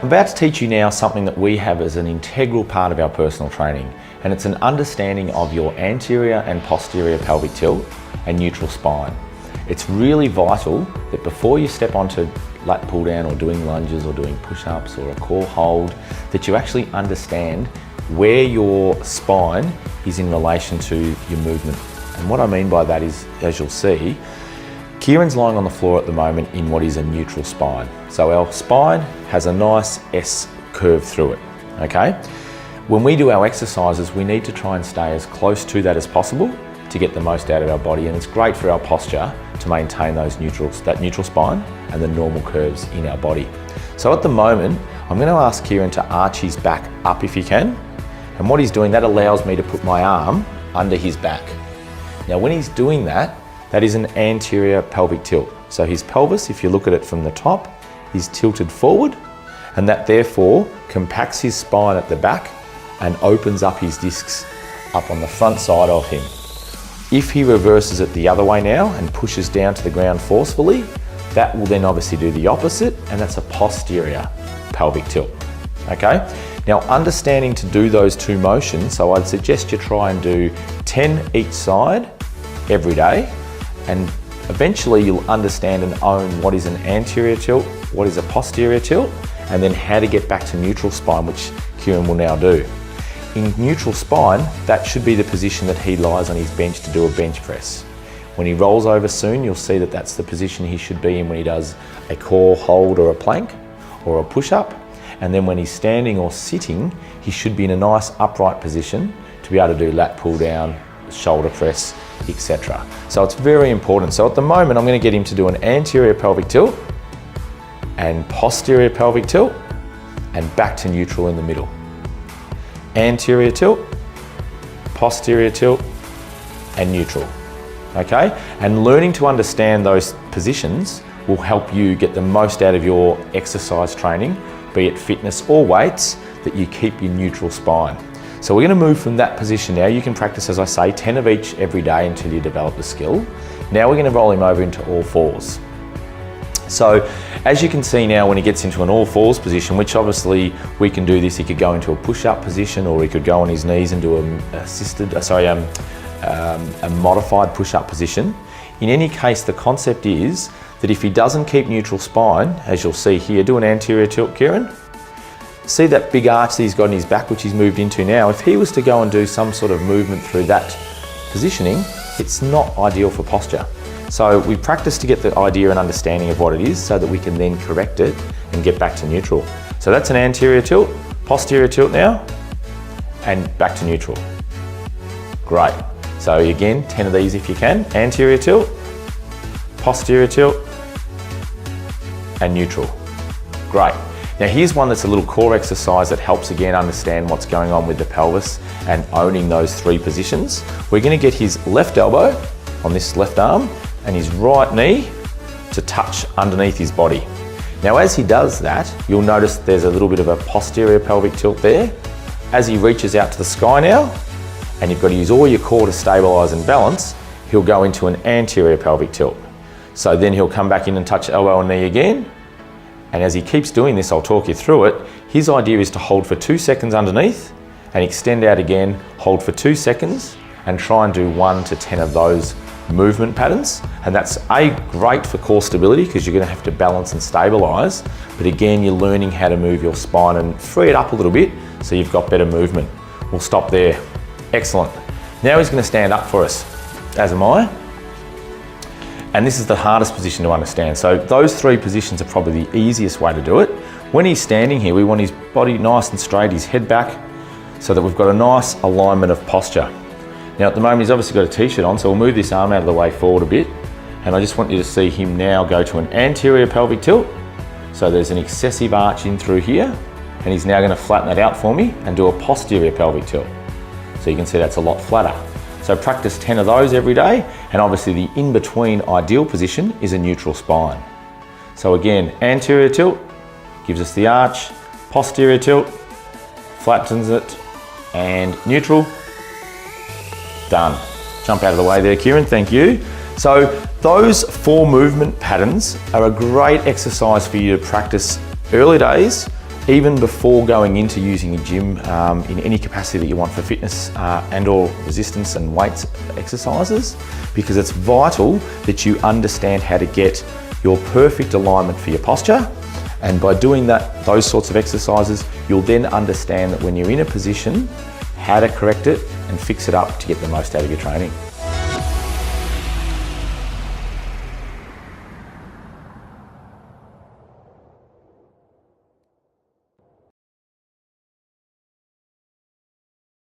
I'm about to teach you now something that we have as an integral part of our personal training, and it's an understanding of your anterior and posterior pelvic tilt and neutral spine. It's really vital that before you step onto lat pull down or doing lunges or doing push-ups or a core hold, that you actually understand where your spine is in relation to your movement. And what I mean by that is, as you'll see, Kieran's lying on the floor at the moment in what is a neutral spine. So our spine has a nice S curve through it, okay? When we do our exercises, we need to try and stay as close to that as possible to get the most out of our body, and it's great for our posture to maintain that neutral spine and the normal curves in our body. So at the moment, I'm going to ask Kieran to arch his back up if he can, and what he's doing, that allows me to put my arm under his back. Now when he's doing that, that is an anterior pelvic tilt. So his pelvis, if you look at it from the top, is tilted forward, and that therefore compacts his spine at the back and opens up his discs up on the front side of him. If he reverses it the other way now and pushes down to the ground forcefully, that will then obviously do the opposite, and that's a posterior pelvic tilt, okay? Now understanding to do those two motions, so I'd suggest you try and do 10 each side every day, and eventually you'll understand and own what is an anterior tilt, what is a posterior tilt, and then how to get back to neutral spine, which Kieran will now do. In neutral spine, that should be the position that he lies on his bench to do a bench press. When he rolls over soon, you'll see that that's the position he should be in when he does a core hold or a plank or a push-up. And then when he's standing or sitting, he should be in a nice upright position to be able to do lat pull down, shoulder press, etc. So it's very important. So at the moment, I'm going to get him to do an anterior pelvic tilt and posterior pelvic tilt and back to neutral in the middle. Anterior tilt, posterior tilt, and neutral, okay? And learning to understand those positions will help you get the most out of your exercise training, be it fitness or weights, that you keep your neutral spine. So we're going to move from that position now. You can practice, as I say, 10 of each every day until you develop the skill. Now we're going to roll him over into all fours. So as you can see now, when he gets into an all fours position, which obviously we can do this, he could go into a push-up position, or he could go on his knees and do a modified push-up position. In any case, the concept is that if he doesn't keep neutral spine, as you'll see here, do an anterior tilt, Kieran. See that big arch that he's got in his back, which he's moved into now. If he was to go and do some sort of movement through that positioning, it's not ideal for posture. So we practice to get the idea and understanding of what it is so that we can then correct it and get back to neutral. So that's an anterior tilt, posterior tilt now, and back to neutral. Great. So again, 10 of these if you can. Anterior tilt, posterior tilt, and neutral. Great. Now here's one that's a little core exercise that helps again understand what's going on with the pelvis and owning those three positions. We're going to get his left elbow on this left arm and his right knee to touch underneath his body. Now as he does that, you'll notice there's a little bit of a posterior pelvic tilt there. As he reaches out to the sky now, and you've got to use all your core to stabilise and balance, he'll go into an anterior pelvic tilt. So then he'll come back in and touch elbow and knee again. And as he keeps doing this, I'll talk you through it. His idea is to hold for 2 seconds underneath and extend out again, hold for 2 seconds, and try and do 1 to 10 of those movement patterns. And that's great for core stability because you're going to have to balance and stabilise, but again you're learning how to move your spine and free it up a little bit so you've got better movement. We'll stop there. Excellent. Now he's going to stand up for us, as am I, and this is the hardest position to understand. So those three positions are probably the easiest way to do it. When he's standing here, we want his body nice and straight, his head back, so that we've got a nice alignment of posture. Now at the moment he's obviously got a t-shirt on, so we'll move this arm out of the way forward a bit, and I just want you to see him now go to an anterior pelvic tilt. So there's an excessive arch in through here, and he's now going to flatten that out for me and do a posterior pelvic tilt. So you can see that's a lot flatter. So practice 10 of those every day, and obviously the in-between ideal position is a neutral spine. So again, anterior tilt gives us the arch, posterior tilt, flattens it, and neutral. Done. Jump out of the way there, Kieran, thank you. So those 4 movement patterns are a great exercise for you to practice early days even before going into using a gym in any capacity that you want for fitness and or resistance and weights exercises, because it's vital that you understand how to get your perfect alignment for your posture. And by doing those sorts of exercises, you'll then understand that when you're in a position, how to correct it and fix it up to get the most out of your training.